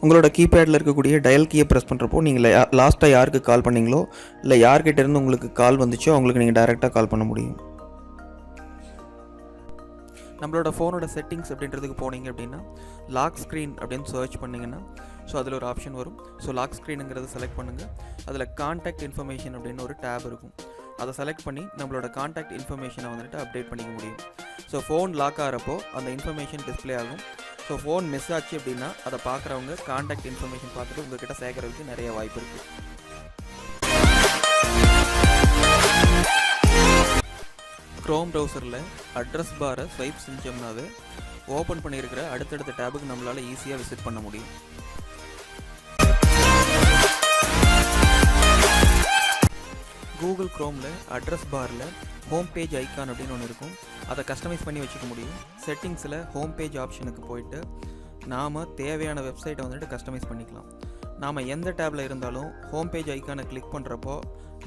உங்களோட கீபேடில் இருக்கக்கூடிய டயல் கீயை ப்ரெஸ் பண்ணுறப்போ நீங்கள் லாஸ்ட்டாக யாருக்கு கால் பண்ணிங்களோ இல்லை யார்கிட்ட இருந்து உங்களுக்கு கால் வந்துச்சோ அவங்களுக்கு நீங்கள் டைரெக்டாக கால் பண்ண முடியும். நம்மளோட ஃபோனோட செட்டிங்ஸ் அப்படின்றதுக்கு போனீங்க அப்படின்னா லாக் ஸ்க்ரீன் அப்படின்னு சர்ச் பண்ணிங்கன்னா ஸோ அதில் ஒரு ஆப்ஷன் வரும். ஸோ லாக் ஸ்க்ரீனுங்கிறத செலக்ட் பண்ணுங்கள். அதில் கான்டாக்ட் இன்ஃபர்மேஷன் அப்படின்னு ஒரு டேப் இருக்கும். அதை செலக்ட் பண்ணி நம்மளோட கான்டாக்ட் இன்ஃபர்மேஷனை வந்துட்டு அப்டேட் பண்ணிக்க முடியும். ஸோ ஃபோன் லாக் ஆகிறப்போ அந்த இன்ஃபர்மேஷன் டிஸ்பிளே ஆகும். ஸோ ஃபோன் மிஸ் ஆச்சு அப்படின்னா அதை பார்க்குறவங்க கான்டாக்ட் இன்ஃபர்மேஷன் பார்த்துட்டு உங்கள்கிட்ட சேர்க்கறதுக்கு நிறைய வாய்ப்பு இருக்குது. க்ரோம் ப்ரௌசரில் அட்ரஸ் பாரை ஸ்வைப் செஞ்சோம்னாவே ஓப்பன் பண்ணியிருக்கிற அடுத்தடுத்த டேபுக்கு நம்மளால் ஈஸியாக விசிட் பண்ண முடியும். கூகுள் க்ரோமில் அட்ரஸ் பாரில் ஹோம் பேஜ் ஐக்கான் அப்படின்னு ஒன்று இருக்கும். அதை கஸ்டமைஸ் பண்ணி வச்சுக்க முடியும். செட்டிங்ஸில் ஹோம் பேஜ் ஆப்ஷனுக்கு போயிட்டு நாம் தேவையான வெப்சைட்டை வந்துட்டு கஸ்டமைஸ் பண்ணிக்கலாம். நாம் எந்த டேப்பில் இருந்தாலும் ஹோம் பேஜ் ஐக்கானை கிளிக் பண்ணுறப்போ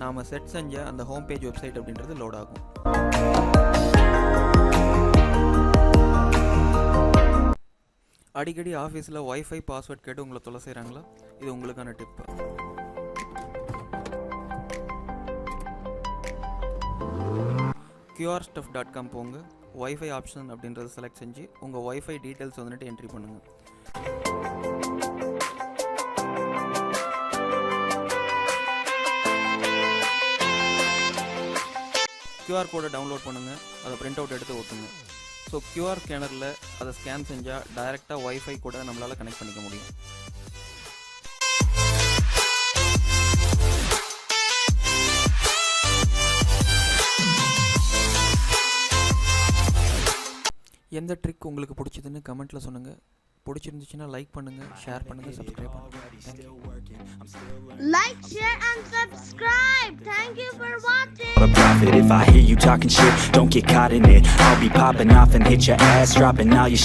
நாம் செட் செஞ்ச அந்த ஹோம் பேஜ் வெப்சைட் அப்படின்றது லோட் ஆகும். அடிக்கடி ஆஃபீஸில் ஒய்ஃபை பாஸ்வேர்ட் கேட்டு உங்களை தொலை செய்கிறாங்களா? இது உங்களுக்கான டிப்பு. qrstuff.com போங்க. ஒய்ஃபை ஆப்ஷன் அப்படின்றத செலக்ட் செஞ்சு உங்கள் ஒய்ஃபை டீட்டெயில்ஸ் வந்துட்டு என்ட்ரி பண்ணுங்கள். QR கோடை டவுன்லோட் பண்ணுங்கள். அதை பிரிண்ட் அவுட் எடுத்து ஓட்டுங்க. ஸோ QR ஸ்கேனரில் அதை ஸ்கேன் செஞ்சால் டைரெக்டாக ஒய்ஃபை கூட நம்மளால் கனெக்ட் பண்ணிக்க முடியும். எந்த ட்ரிக் உங்களுக்கு பிடிச்சதுன்னு கமெண்ட்டில் சொல்லுங்கள். பிடிச்சிருந்துச்சுன்னா லைக் பண்ணுங்கள், ஷேர் பண்ணுங்கள், சப்ஸ்கிரைப் பண்ணுங்கள். Like, share and subscribe. Thank you for watching. A profit if I hear you talking shit, don't get caught in it. I'll be popping off and hit your ass, dropping all your